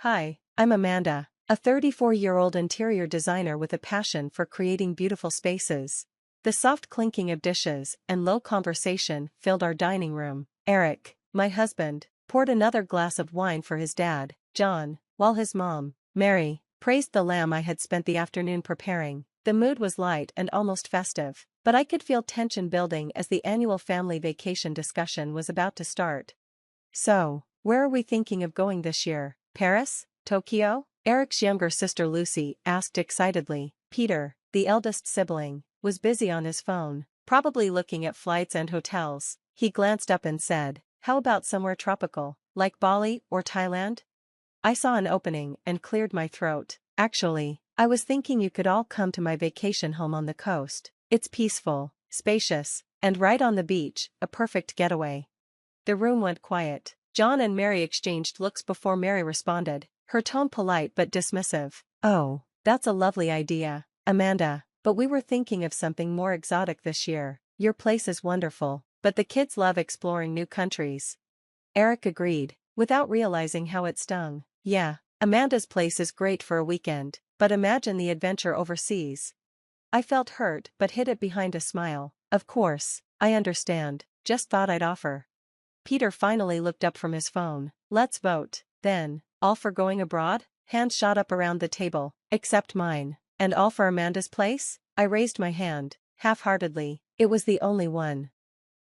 Hi, I'm Amanda, a 34-year-old interior designer with a passion for creating beautiful spaces. The soft clinking of dishes and low conversation filled our dining room. Eric, my husband, poured another glass of wine for his dad, John, while his mom, Mary, praised the lamb I had spent the afternoon preparing. The mood was light and almost festive, but I could feel tension building as the annual family vacation discussion was about to start. So, where are we thinking of going this year? Paris? Tokyo? Eric's younger sister Lucy asked excitedly. Peter, the eldest sibling, was busy on his phone, probably looking at flights and hotels. He glanced up and said, "How about somewhere tropical, like Bali or Thailand?" I saw an opening and cleared my throat. Actually, I was thinking you could all come to my vacation home on the coast. It's peaceful, spacious, and right on the beach, a perfect getaway. The room went quiet. John and Mary exchanged looks before Mary responded, her tone polite but dismissive. "Oh, that's a lovely idea, Amanda, but we were thinking of something more exotic this year. Your place is wonderful, but the kids love exploring new countries." Eric agreed, without realizing how it stung. "Yeah, Amanda's place is great for a weekend, but imagine the adventure overseas." I felt hurt but hid it behind a smile. "Of course, I understand, just thought I'd offer." Peter finally looked up from his phone. "Let's vote, then. All for going abroad?" Hands shot up around the table, except mine. "And all for Amanda's place?" I raised my hand, half-heartedly. It was the only one.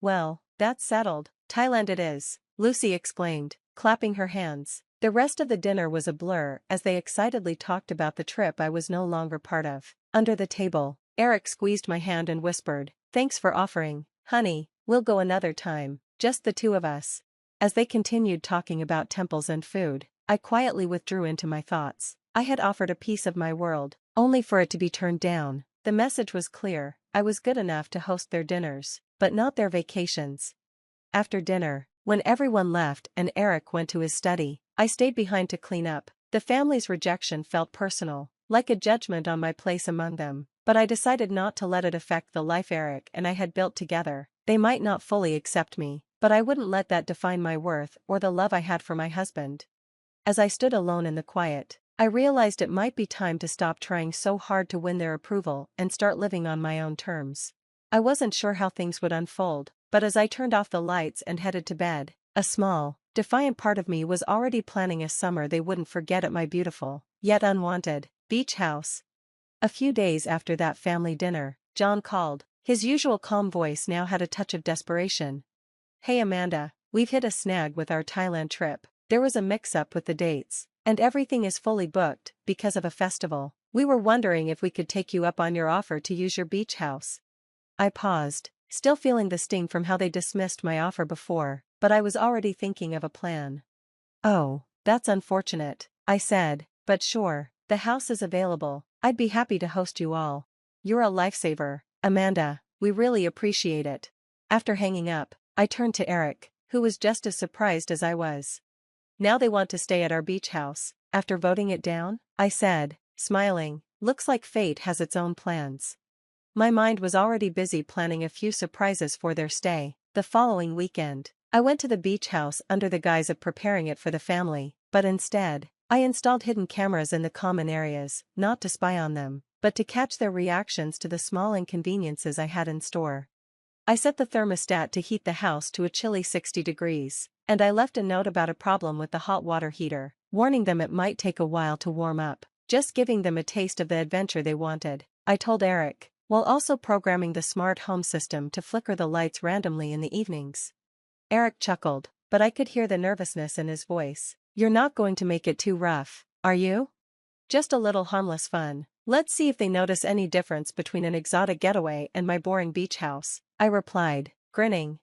"Well, that's settled. Thailand it is," Lucy exclaimed, clapping her hands. The rest of the dinner was a blur as they excitedly talked about the trip I was no longer part of. Under the table, Eric squeezed my hand and whispered, "Thanks for offering, honey, we'll go another time. Just the two of us." As they continued talking about temples and food, I quietly withdrew into my thoughts. I had offered a piece of my world, only for it to be turned down. The message was clear: I was good enough to host their dinners, but not their vacations. After dinner, when everyone left and Eric went to his study, I stayed behind to clean up. The family's rejection felt personal, like a judgment on my place among them, but I decided not to let it affect the life Eric and I had built together. They might not fully accept me, but I wouldn't let that define my worth or the love I had for my husband. As I stood alone in the quiet, I realized it might be time to stop trying so hard to win their approval and start living on my own terms. I wasn't sure how things would unfold, but as I turned off the lights and headed to bed, a small, defiant part of me was already planning a summer they wouldn't forget at my beautiful, yet unwanted, beach house. A few days after that family dinner, John called. His usual calm voice now had a touch of desperation. "Hey Amanda, we've hit a snag with our Thailand trip. There was a mix-up with the dates, and everything is fully booked because of a festival. We were wondering if we could take you up on your offer to use your beach house." I paused, still feeling the sting from how they dismissed my offer before, but I was already thinking of a plan. "Oh, that's unfortunate," I said, "but sure, the house is available. I'd be happy to host you all. You're a lifesaver, Amanda, we really appreciate it." After hanging up, I turned to Eric, who was just as surprised as I was. "Now they want to stay at our beach house, after voting it down?" I said, smiling. "Looks like fate has its own plans." My mind was already busy planning a few surprises for their stay. The following weekend, I went to the beach house under the guise of preparing it for the family, but instead, I installed hidden cameras in the common areas, not to spy on them, but to catch their reactions to the small inconveniences I had in store. I set the thermostat to heat the house to a chilly 60 degrees, and I left a note about a problem with the hot water heater, warning them it might take a while to warm up, just giving them a taste of the adventure they wanted. I told Eric, while also programming the smart home system to flicker the lights randomly in the evenings. Eric chuckled, but I could hear the nervousness in his voice. "You're not going to make it too rough, are you? Just a little harmless fun. Let's see if they notice any difference between an exotic getaway and my boring beach house," I replied, grinning.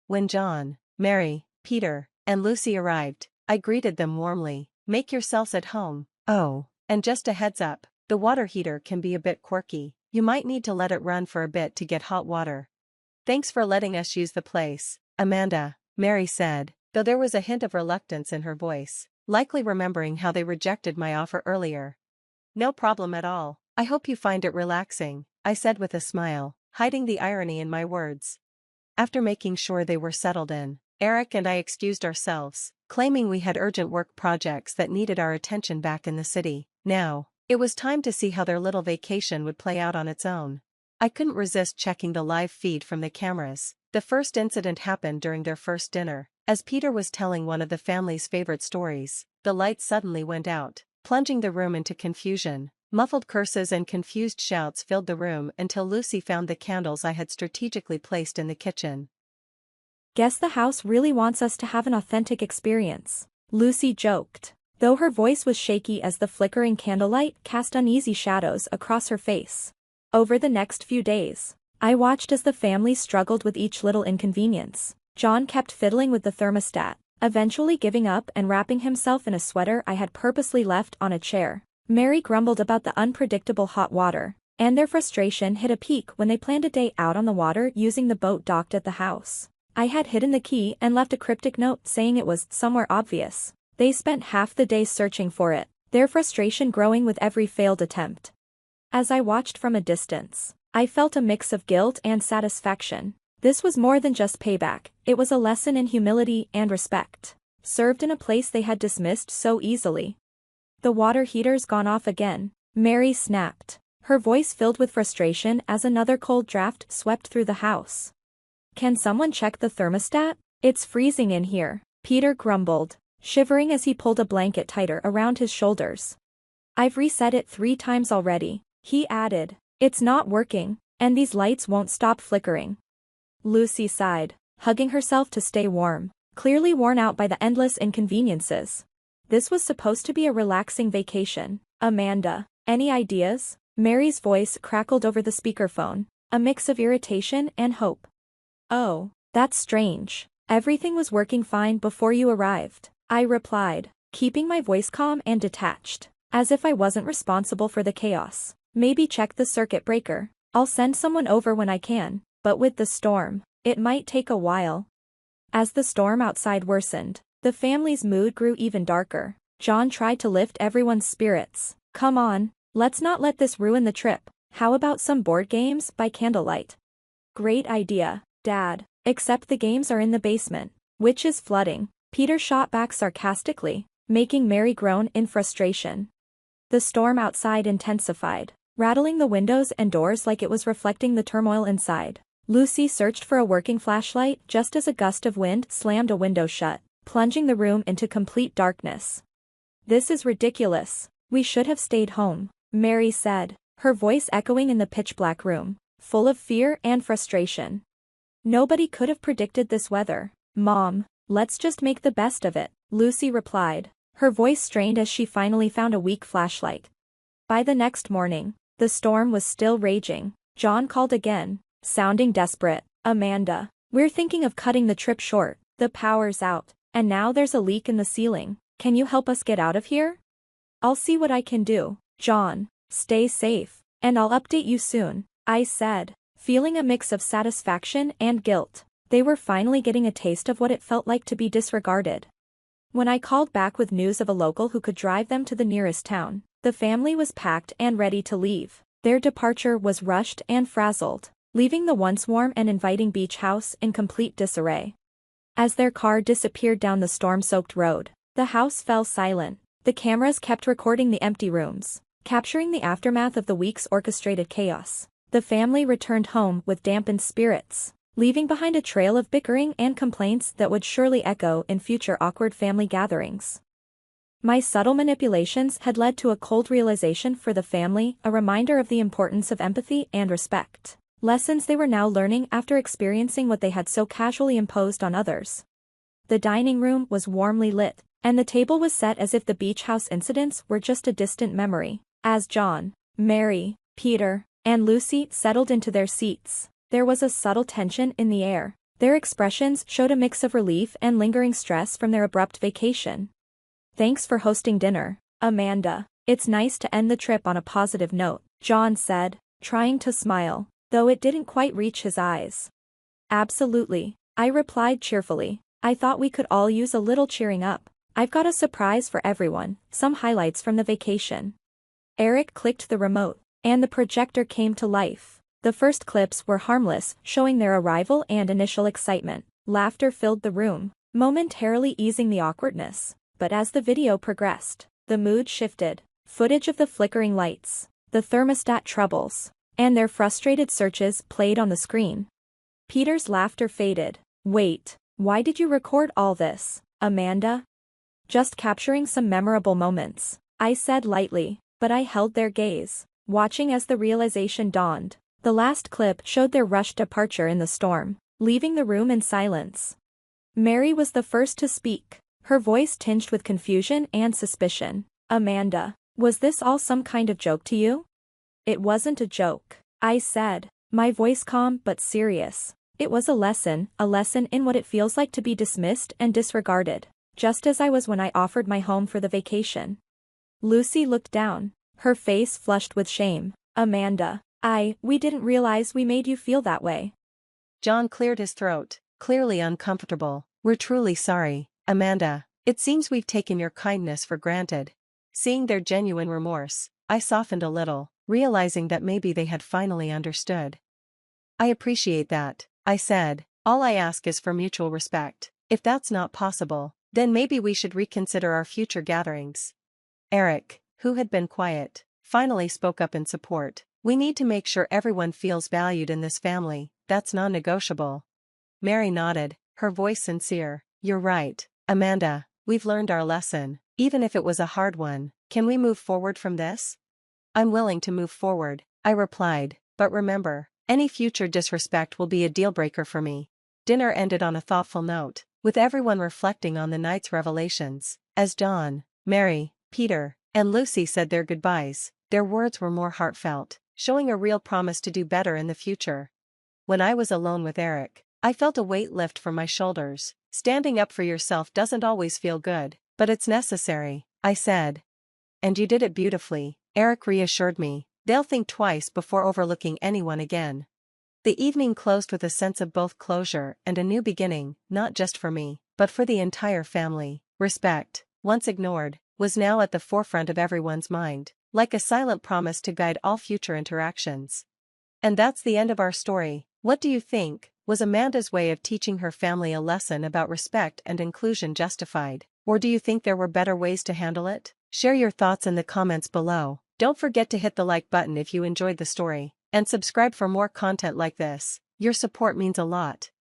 When John, Mary, Peter, and Lucy arrived, I greeted them warmly. "Make yourselves at home. Oh, and just a heads up, the water heater can be a bit quirky. You might need to let it run for a bit to get hot water." "Thanks for letting us use the place, Amanda," Mary said, though there was a hint of reluctance in her voice, likely remembering how they rejected my offer earlier. "No problem at all. I hope you find it relaxing," I said with a smile, hiding the irony in my words. After making sure they were settled in, Eric and I excused ourselves, claiming we had urgent work projects that needed our attention back in the city. Now, it was time to see how their little vacation would play out on its own. I couldn't resist checking the live feed from the cameras. The first incident happened during their first dinner. As Peter was telling one of the family's favorite stories, the lights suddenly went out, plunging the room into confusion. Muffled curses and confused shouts filled the room until Lucy found the candles I had strategically placed in the kitchen. Guess the house really wants us to have an authentic experience, Lucy joked, though her voice was shaky as the flickering candlelight cast uneasy shadows across her face. Over the next few days, I watched as the family struggled with each little inconvenience. John kept fiddling with the thermostat, eventually giving up and wrapping himself in a sweater I had purposely left on a chair. Mary grumbled about the unpredictable hot water, and their frustration hit a peak when they planned a day out on the water using the boat docked at the house. I had hidden the key and left a cryptic note saying it was somewhere obvious. They spent half the day searching for it, their frustration growing with every failed attempt. As I watched from a distance, I felt a mix of guilt and satisfaction. This was more than just payback, it was a lesson in humility and respect, served in a place they had dismissed so easily. The water heater's gone off again, Mary snapped, her voice filled with frustration as another cold draft swept through the house. Can someone check the thermostat? It's freezing in here, Peter grumbled, shivering as he pulled a blanket tighter around his shoulders. I've reset it 3 times already, he added. It's not working, and these lights won't stop flickering. Lucy sighed, hugging herself to stay warm, clearly worn out by the endless inconveniences. This was supposed to be a relaxing vacation. Amanda, any ideas? Mary's voice crackled over the speakerphone, a mix of irritation and hope. Oh, that's strange. Everything was working fine before you arrived, I replied, keeping my voice calm and detached, as if I wasn't responsible for the chaos. Maybe check the circuit breaker. I'll send someone over when I can, but with the storm, it might take a while. As the storm outside worsened, the family's mood grew even darker. John tried to lift everyone's spirits. Come on, let's not let this ruin the trip. How about some board games by candlelight? Great idea, Dad, except the games are in the basement, which is flooding. Peter shot back sarcastically, making Mary groan in frustration. The storm outside intensified, rattling the windows and doors like it was reflecting the turmoil inside. Lucy searched for a working flashlight just as a gust of wind slammed a window shut, plunging the room into complete darkness. This is ridiculous. We should have stayed home, Mary said, her voice echoing in the pitch-black room, full of fear and frustration. Nobody could have predicted this weather. Mom, let's just make the best of it, Lucy replied, her voice strained as she finally found a weak flashlight. By the next morning, the storm was still raging. John called again, sounding desperate. Amanda, we're thinking of cutting the trip short. The power's out, and now there's a leak in the ceiling. Can you help us get out of here? I'll see what I can do. John, stay safe, and I'll update you soon, I said, feeling a mix of satisfaction and guilt. They were finally getting a taste of what it felt like to be disregarded. When I called back with news of a local who could drive them to the nearest town, the family was packed and ready to leave. Their departure was rushed and frazzled, leaving the once warm and inviting beach house in complete disarray. As their car disappeared down the storm-soaked road, the house fell silent. The cameras kept recording the empty rooms, capturing the aftermath of the week's orchestrated chaos. The family returned home with dampened spirits, leaving behind a trail of bickering and complaints that would surely echo in future awkward family gatherings. My subtle manipulations had led to a cold realization for the family, a reminder of the importance of empathy and respect, lessons they were now learning after experiencing what they had so casually imposed on others. The dining room was warmly lit, and the table was set as if the beach house incidents were just a distant memory. As John, Mary, Peter, and Lucy settled into their seats, there was a subtle tension in the air. Their expressions showed a mix of relief and lingering stress from their abrupt vacation. Thanks for hosting dinner, Amanda. It's nice to end the trip on a positive note, John said, trying to smile, though it didn't quite reach his eyes. Absolutely, I replied cheerfully. I thought we could all use a little cheering up. I've got a surprise for everyone, some highlights from the vacation. Eric clicked the remote, and the projector came to life. The first clips were harmless, showing their arrival and initial excitement. Laughter filled the room, momentarily easing the awkwardness. But as the video progressed, the mood shifted. Footage of the flickering lights, the thermostat troubles, and their frustrated searches played on the screen. Peter's laughter faded. Wait, why did you record all this, Amanda? Just capturing some memorable moments, I said lightly, but I held their gaze, watching as the realization dawned. The last clip showed their rushed departure in the storm, leaving the room in silence. Mary was the first to speak, her voice tinged with confusion and suspicion. Amanda, was this all some kind of joke to you? It wasn't a joke, I said, my voice calm but serious. It was a lesson in what it feels like to be dismissed and disregarded, just as I was when I offered my home for the vacation. Lucy looked down, her face flushed with shame. Amanda, we didn't realize we made you feel that way. John cleared his throat, clearly uncomfortable. We're truly sorry, Amanda. It seems we've taken your kindness for granted. Seeing their genuine remorse, I softened a little, realizing that maybe they had finally understood. I appreciate that, I said. All I ask is for mutual respect. If that's not possible, then maybe we should reconsider our future gatherings. Eric, who had been quiet, finally spoke up in support. We need to make sure everyone feels valued in this family, that's non-negotiable. Mary nodded, her voice sincere. You're right, Amanda, we've learned our lesson, even if it was a hard one. Can we move forward from this? I'm willing to move forward, I replied, but remember, any future disrespect will be a deal-breaker for me. Dinner ended on a thoughtful note, with everyone reflecting on the night's revelations. As John, Mary, Peter, and Lucy said their goodbyes, their words were more heartfelt, showing a real promise to do better in the future. When I was alone with Eric, I felt a weight lift from my shoulders. Standing up for yourself doesn't always feel good, but it's necessary, I said. And you did it beautifully, Eric reassured me. They'll think twice before overlooking anyone again. The evening closed with a sense of both closure and a new beginning, not just for me, but for the entire family. Respect, once ignored, was now at the forefront of everyone's mind, like a silent promise to guide all future interactions. And that's the end of our story. What do you think? Was Amanda's way of teaching her family a lesson about respect and inclusion justified, or do you think there were better ways to handle it? Share your thoughts in the comments below. Don't forget to hit the like button if you enjoyed the story, and subscribe for more content like this. Your support means a lot.